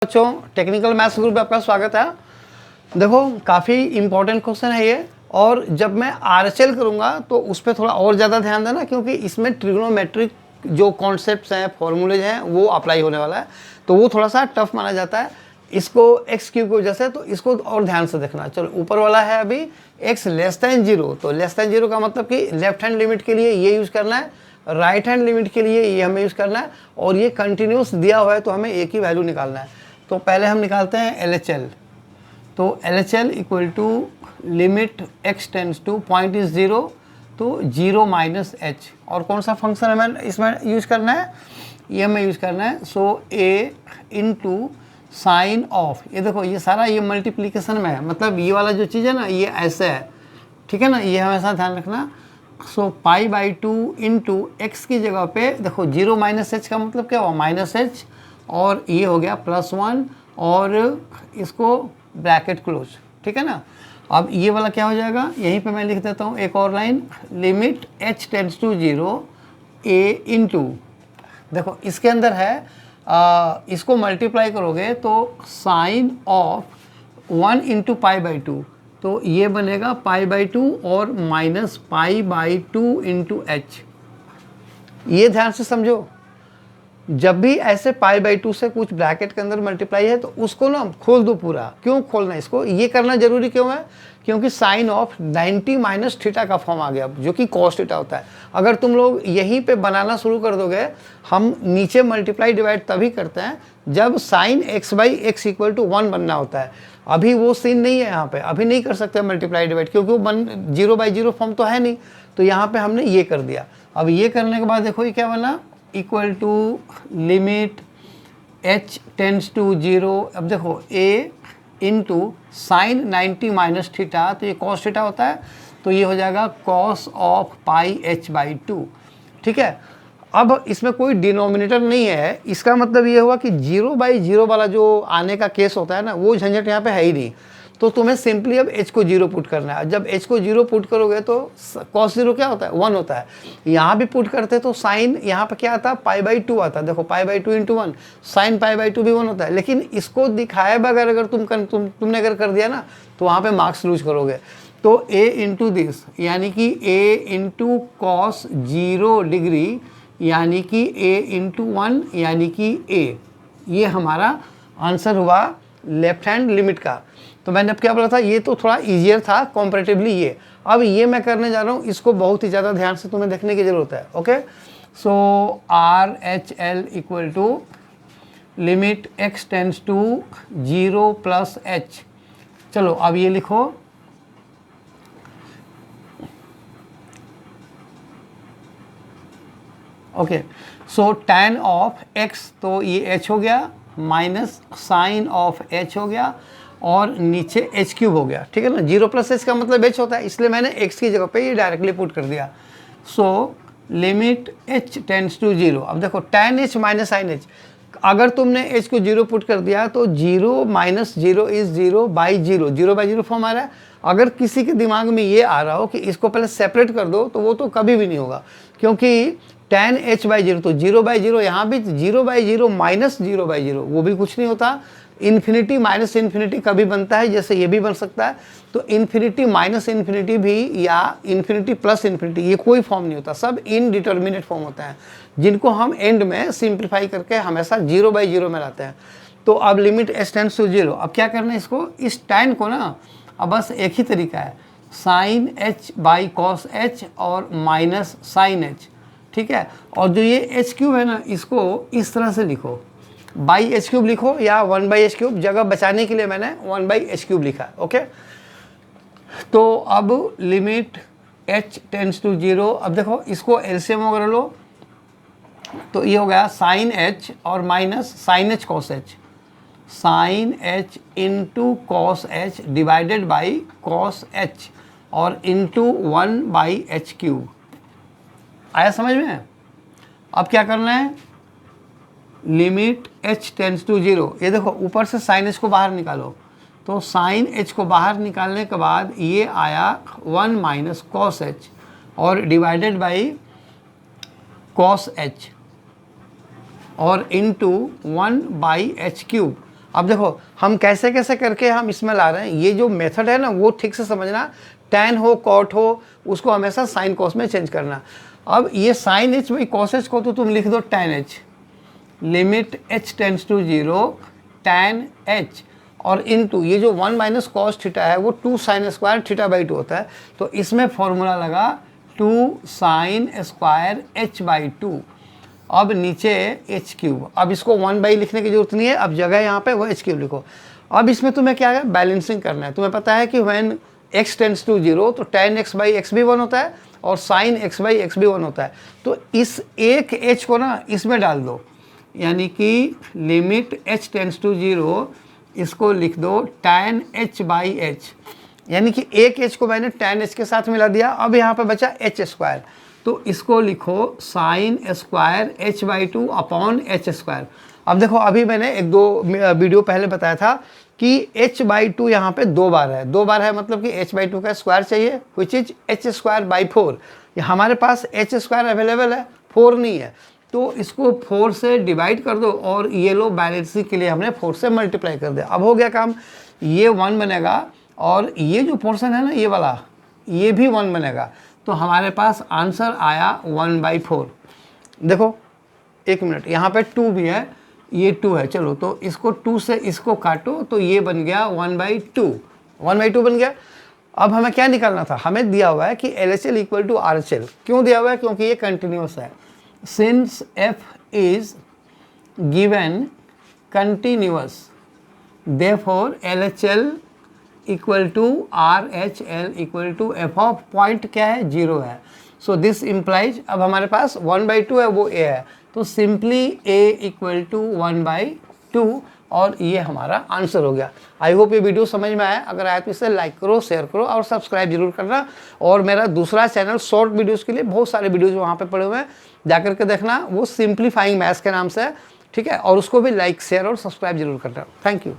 बच्चों technical maths group में आपका स्वागत है। देखो काफ़ी इंपॉर्टेंट क्वेश्चन है ये, और जब मैं आरएचएल करूँगा तो उस पर थोड़ा और ज़्यादा ध्यान देना, क्योंकि इसमें ट्रिग्नोमेट्रिक जो कॉन्सेप्ट्स हैं, फॉर्मूलेज हैं, वो अप्लाई होने वाला है, तो वो थोड़ा सा टफ माना जाता है इसको एक्स क्यूब की वजह से, तो इसको और ध्यान से देखना। चलो ऊपर वाला है अभी एक्स लेस दैन जीरो, तो लेस दैन जीरो का मतलब कि लेफ्ट हैंड लिमिट के लिए ये यूज़ करना है, राइट हैंड लिमिट के लिए ये हमें यूज़ करना है, और ये कंटिन्यूस दिया हुआ है तो हमें एक ही वैल्यू निकालना है। तो पहले हम निकालते हैं LHL। तो LHL equal to limit x tends to point is zero, तो जीरो माइनस h, और कौन सा फंक्शन हमें इसमें यूज़ करना है, ये हमें यूज़ करना है सो a इंटू साइन ऑफ, ये देखो ये सारा ये मल्टीप्लिकेशन में है, मतलब ये वाला जो चीज़ है ना ये ऐसे है, ठीक है ना, ये हमेशा ध्यान रखना। So pi by two into x की जगह पे देखो जीरो माइनस एच का मतलब क्या हुआ, माइनस एच, और ये हो गया प्लस वन, और इसको ब्रैकेट क्लोज, ठीक है ना। अब ये वाला क्या हो जाएगा, यहीं पे मैं लिख देता हूँ एक और line, limit h tends to zero a into, देखो इसके अंदर है इसको मल्टीप्लाई करोगे तो sine of one into pi by two, तो ये बनेगा पाई बाई टू और minus pi by two into h. ये ध्यान से समझो, जब भी ऐसे पाई बाई टू से कुछ ब्रैकेट के अंदर मल्टीप्लाई है तो उसको ना खोल दो पूरा। क्यों खोलना है इसको, ये करना जरूरी क्यों है, क्योंकि साइन ऑफ 90 माइनस थीटा का फॉर्म आ गया जो कि कॉस थीटा होता है। अगर तुम लोग यहीं पे बनाना शुरू कर दोगे, हम नीचे मल्टीप्लाई डिवाइड तभी करते हैं जब sine x by x equal to 1 बनना होता है। अभी वो सीन नहीं है यहाँ पे, अभी नहीं कर सकते मल्टीप्लाई डिवाइड, क्योंकि वो जीरो बाई जीरो फॉर्म तो है नहीं, तो यहाँ पे हमने ये कर दिया। अब ये करने के बाद देखो ये क्या बना, equal to limit h tends to zero, अब देखो a into sine 90 minus theta, तो ये कॉस थीटा होता है, तो ये हो जाएगा cos of pi h by two, ठीक है। अब इसमें कोई डिनोमिनेटर नहीं है, इसका मतलब ये हुआ कि जीरो बाई जीरो वाला जो आने का केस होता है ना, वो झंझट यहाँ पे है ही नहीं, तो तुम्हें सिंपली अब h को जीरो पुट करना है। जब h को जीरो पुट करोगे तो cos जीरो क्या होता है, 1 होता है। यहाँ भी पुट करते तो साइन यहाँ पे क्या आता है, पाई बाई टू आता है, देखो पाई by two into one, sine pi by to भी 1 होता है। लेकिन इसको दिखाए बगैर अगर तुमने अगर कर दिया ना, तो वहाँ पे मार्क्स लूज करोगे। तो a इंटू दिस, यानी कि a into cos zero degree, यानी कि a इंटू वन, यानी कि a, ये हमारा आंसर हुआ लेफ्ट हैंड लिमिट का। तो मैंने अब क्या बोला था, ये तो थोड़ा इजियर था कॉम्परेटिवली ये। अब ये मैं करने जा रहा हूँ, इसको बहुत ही ज़्यादा ध्यान से तुम्हें देखने की ज़रूरत है। Okay, so RHL equal to limit x tends to zero plus h। चलो अब ये लिखो, okay, so tan of x, तो ये h हो गया, माइनस साइन ऑफ h हो गया, और नीचे एच क्यूब हो गया, ठीक है ना। जीरो प्लस एच का मतलब एच होता है, इसलिए मैंने एक्स की जगह पे ये डायरेक्टली पुट कर दिया। So limit h tends to zero, अब देखो tan h minus sine h, अगर तुमने एच को जीरो पुट कर दिया तो zero minus zero is zero by zero, zero by zero form आ रहा है। अगर किसी के दिमाग में ये आ रहा हो कि इसको पहले सेपरेट कर दो, तो वो तो कभी भी नहीं होगा, क्योंकि tan h बाई जीरो, तो जीरो बाई जीरो, यहाँ भी zero by zero minus zero by zero, वो भी कुछ नहीं होता। इन्फिनिटी माइनस इन्फिनिटी कभी बनता है, जैसे ये भी बन सकता है, तो इन्फिनिटी माइनस इन्फिनिटी भी, या इन्फिनिटी प्लस इन्फिनिटी, ये कोई फॉर्म नहीं होता, सब इनडिटर्मिनेट फॉर्म होता है, जिनको हम एंड में सिंप्लीफाई करके हमेशा जीरो बाई जीरो में लाते हैं। तो अब limit h tends to zero, अब क्या करना है इसको, इस tan को ना, अब बस एक ही तरीका है, sine h by cos h और माइनस साइन h, ठीक है। और जो ये एच क्यूब है ना, इसको इस तरह से लिखो, बाई एच क्यूब लिखो या वन बाई एच क्यूब, जगह बचाने के लिए मैंने वन बाई एच क्यूब लिखा है। ओके, तो अब limit h tends to zero, अब देखो इसको एलसीएम वगैरह लो, तो ये हो गया साइन h और minus sine h cos h, sine h into cos h divided by cos h, और into one by h cube. आया समझ में। अब क्या करना है, limit h tends to zero, ये देखो ऊपर से साइन h को बाहर निकालो, तो साइन h को बाहर निकालने के बाद ये आया 1 माइनस कॉस h, और डिवाइडेड बाई कॉस h, और into one by h cube. अब देखो हम कैसे कैसे करके हम इसमें ला रहे हैं, ये जो मेथड है ना वो ठीक से समझना। tan हो कॉट हो उसको हमेशा साइन कॉस में चेंज करना। अब ये sine h by cos h को तो तुम लिख दो tan h, limit h tends to 0 tan h, और इनटू ये जो 1 माइनस कॉस थीटा है वो 2 साइन स्क्वायर थीटा बाई 2 होता है। तो इसमें फॉर्मूला लगा 2 साइन स्क्वायर h बाई 2। अब नीचे एच क्यूब, अब इसको 1 बाई लिखने की जरूरत नहीं है, अब जगह यहाँ पे वो एच क्यूब लिखो। अब इसमें तुम्हें क्या है, बैलेंसिंग करना है। तुम्हें पता है कि व्हेन x टेंड्स टू 0 तो tan x बाई एक्स भी 1 होता है और साइन x बाई एक्स भी 1 होता है। तो इस एक h को ना इसमें डाल दो, यानी कि लिमिट h टेंड्स टू 0, इसको लिख दो tan h बाई h, यानी कि एक h को मैंने tan h के साथ मिला दिया। अब यहाँ पे बचा h स्क्वायर, तो इसको लिखो sine square h by 2 upon h square. अब देखो अभी मैंने एक दो वीडियो पहले बताया था कि h बाई 2 यहाँ पे 2 बार है, 2 बार है मतलब कि h बाई 2 का स्क्वायर चाहिए, which is h square by 4। हमारे पास h स्क्वायर अवेलेबल है, 4 नहीं है, तो इसको 4 से डिवाइड कर दो और ये लो बैलेंसिंग के लिए हमने 4 से मल्टीप्लाई कर दिया। अब हो गया काम, ये 1 बनेगा और ये जो पोर्शन है ना ये वाला, ये भी 1 बनेगा। तो हमारे पास आंसर आया 1/4। देखो एक मिनट, यहाँ पे 2 भी है, ये 2 है, चलो तो इसको 2 से इसको काटो तो ये बन गया 1/2, 1/2 बन गया। अब हमें क्या निकालना था, हमें दिया हुआ है कि LHL इक्वल टू RHL। क्यों दिया हुआ है, क्योंकि ये कंटिन्यूस है। Since f is given continuous, therefore LHL equal to RHL equal to f of point क्या है, 0 है। सो दिस इम्प्लाइज, अब हमारे पास 1/2 है वो a है, तो सिंपली a इक्वल टू 1/2, और ये हमारा आंसर हो गया। आई होप ये वीडियो समझ में आया। अगर आया तो इसे लाइक करो, शेयर करो और सब्सक्राइब जरूर करना। और मेरा दूसरा चैनल शॉर्ट वीडियोस के लिए बहुत सारे वीडियोस वहाँ पे पड़े हुए हैं, जाकर के देखना, वो सिंप्लीफाइंग मैथ्स के नाम से है, ठीक है। और उसको भी लाइक शेयर और सब्सक्राइब जरूर करना। Thank you.